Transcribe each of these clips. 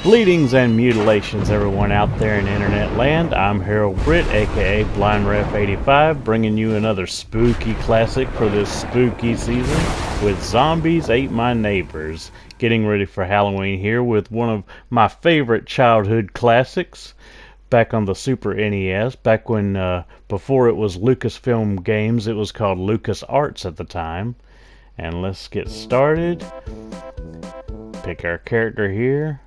Bleedings and mutilations, everyone out there in internet land. I'm Harold Britt, aka BlindRef85, bringing you another spooky classic for this spooky season with Zombies Ate My Neighbors. Getting ready for Halloween here with one of my favorite childhood classics back on the Super NES, back when before it was Lucasfilm Games, it was called LucasArts at the time. And let's get started. Pick our character here.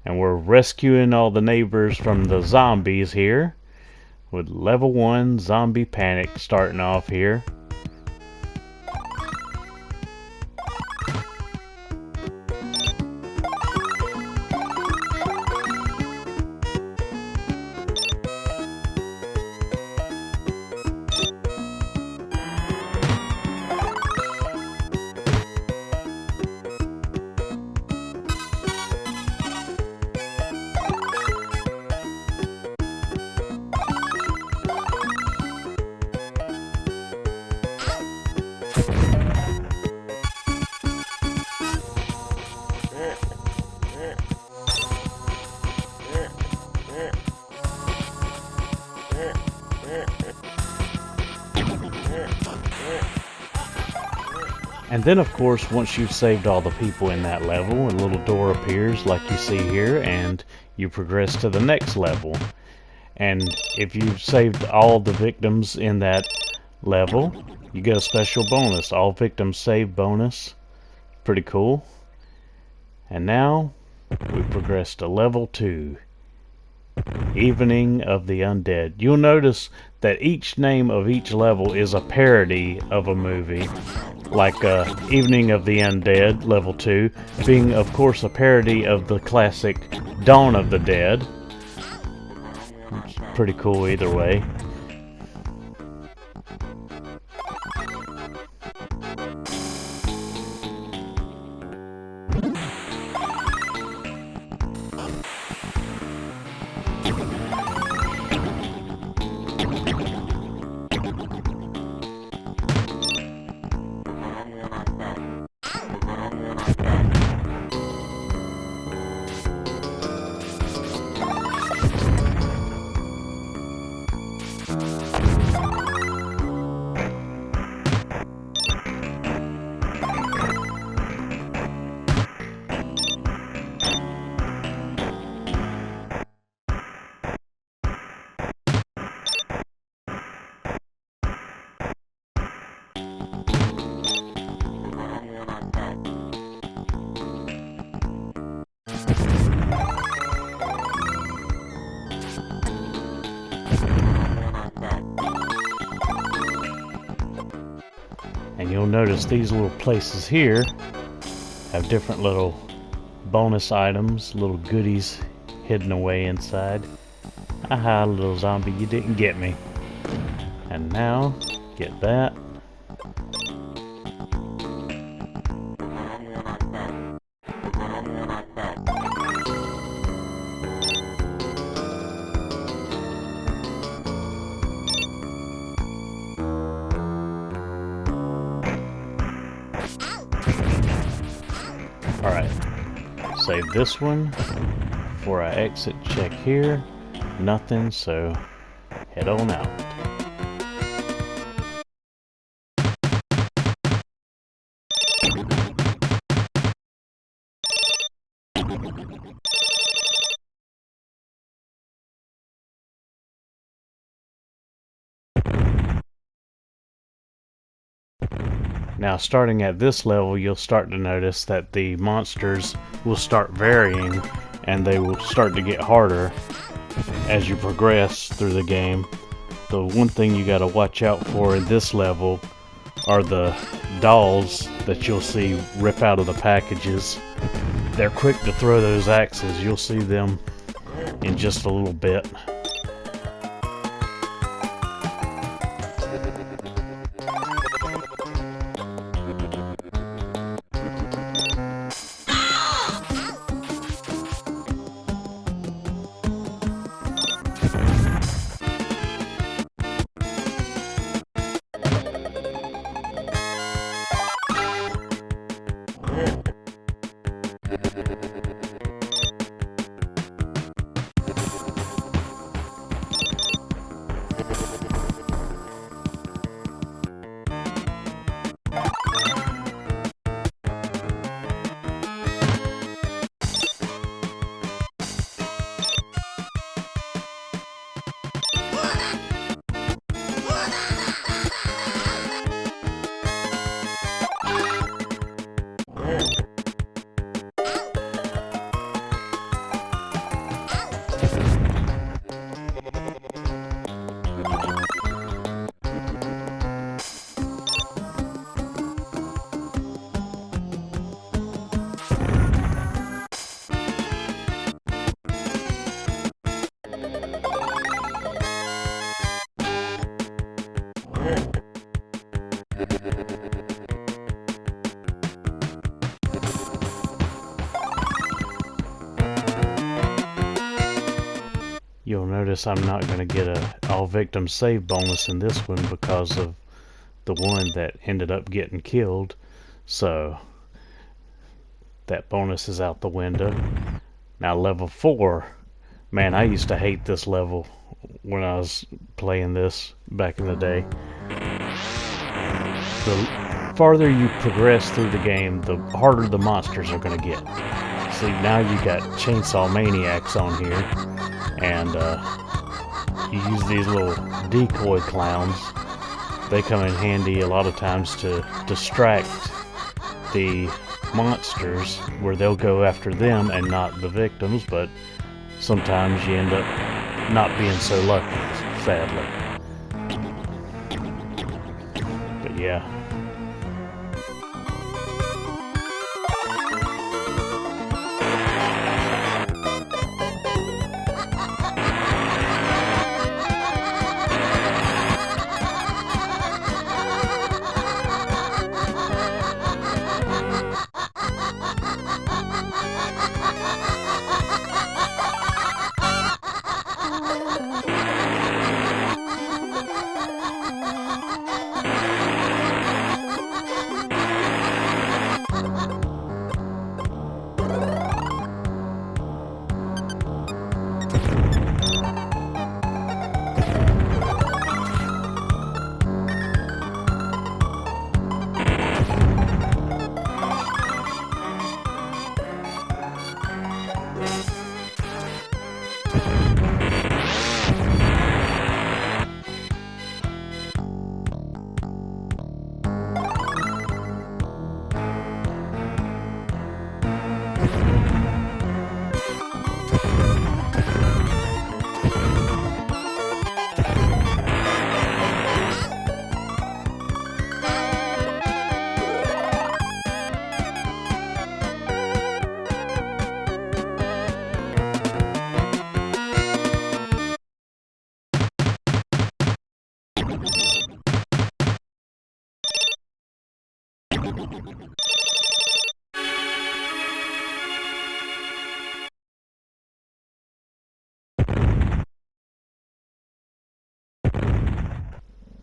And we're rescuing all the neighbors from the zombies here with level 1 zombie panic starting off here. And then of course, once you've saved all the people in that level, a little door appears like you see here, and you progress to the next level. And if you've saved all the victims in that level, you get a special bonus, all victims saved bonus. Pretty cool. And now we progress to level 2, Evening of the Undead. You'll notice that each name of each level is a parody of a movie, like Evening of the Undead, level 2, being of course a parody of the classic Dawn of the Dead. It's pretty cool either way. And you'll notice these little places here have different little bonus items, little goodies hidden away inside. Aha, little zombie, you didn't get me. And now, get that. Alright, save this one. Before I exit, check here. Nothing, so head on out. Now starting at this level, you'll start to notice that the monsters will start varying and they will start to get harder as you progress through the game. The one thing you gotta watch out for in this level are the dolls that you'll see rip out of the packages. They're quick to throw those axes. You'll see them in just a little bit. You'll notice I'm not going to get a all victims save bonus in this one because of the one that ended up getting killed. So that bonus is out the window. Now level 4, man, I used to hate this level when I was playing this back in the day. The farther you progress through the game, the harder the monsters are going to get. See, now you got chainsaw maniacs on here, and you use these little decoy clowns. They come in handy a lot of times to distract the monsters, where they'll go after them and not the victims, but sometimes you end up not being so lucky, sadly. But yeah.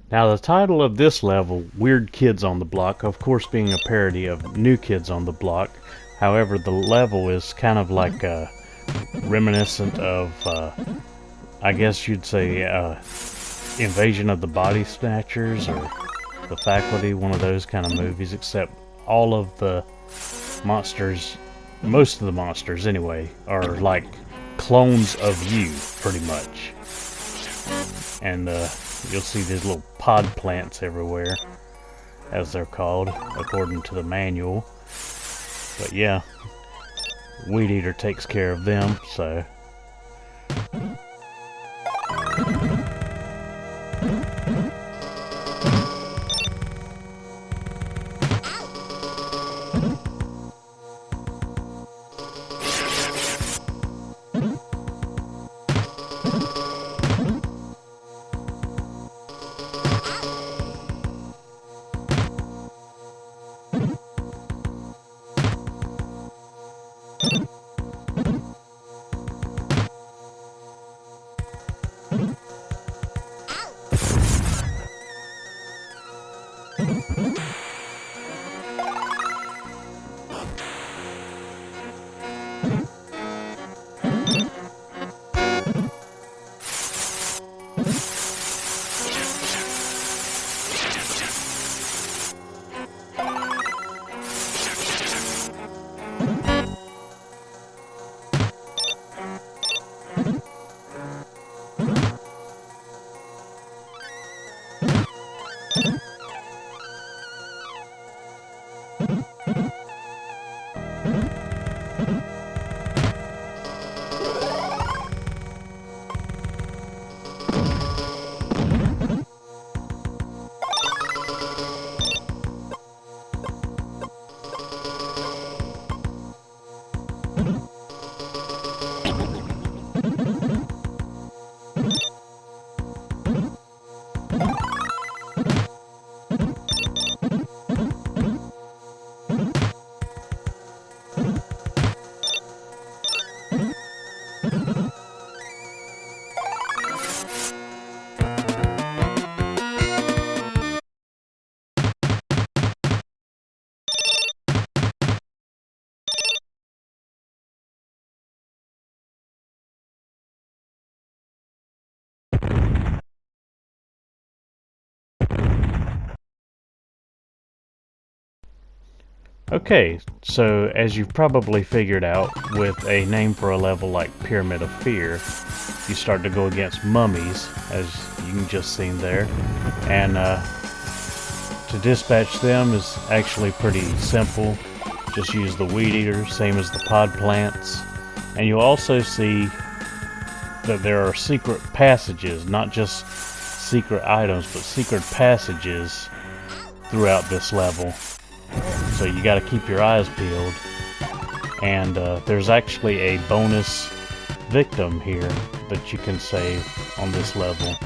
Now the title of this level, Weird Kids on the Block, of course being a parody of New Kids on the Block. However, the level is kind of like reminiscent of, I guess you'd say, Invasion of the Body Snatchers or The Faculty, one of those kind of movies, except all of the monsters, most of the monsters anyway, are like clones of you, pretty much. And you'll see these little pod plants everywhere, as they're called, according to the manual. But yeah, Weed Eater takes care of them, so... Okay, so as you've probably figured out, with a name for a level like Pyramid of Fear, you start to go against mummies, as you can just seen there, and to dispatch them is actually pretty simple. Just use the Weed Eater, same as the pod plants, and you'll also see that there are secret passages, not just secret items, but secret passages throughout this level. So you got to keep your eyes peeled. And there's actually a bonus victim here that you can save on this level.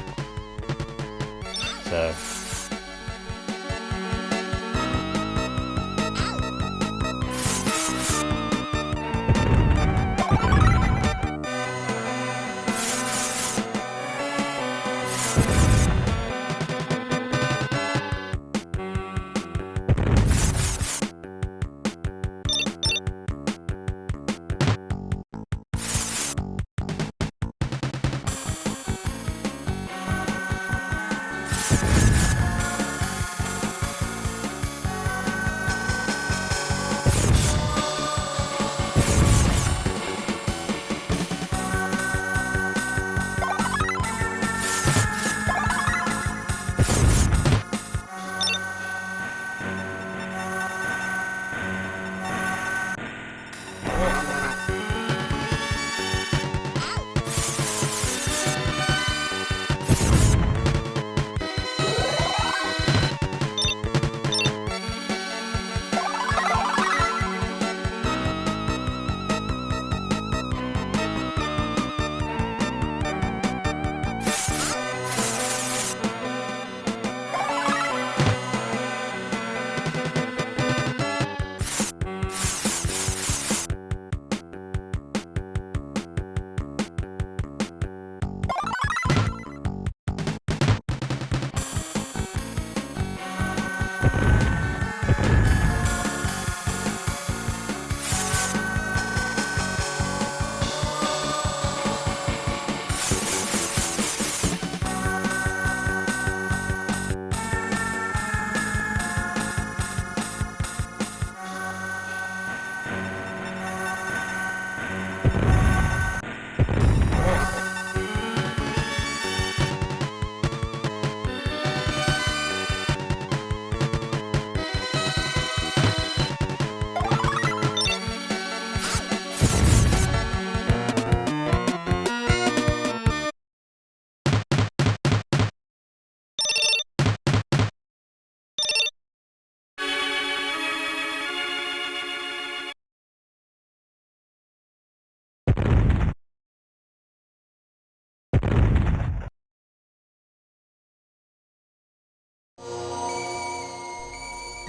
So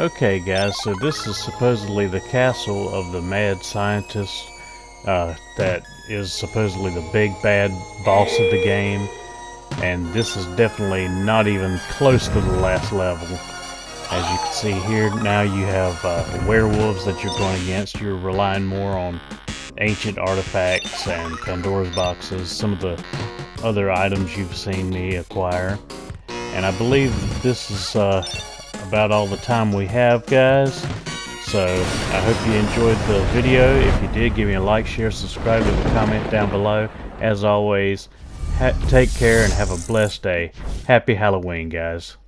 okay guys, so this is supposedly the castle of the mad scientist that is supposedly the big bad boss of the game, and this is definitely not even close to the last level. As you can see here, now you have werewolves that you're going against. You're relying more on ancient artifacts and Pandora's boxes, some of the other items you've seen me acquire. And I believe this is about all the time we have, guys. So I hope you enjoyed the video. If you did, give me a like, share, subscribe, leave a comment down below. As always, take care and have a blessed day. Happy Halloween, guys.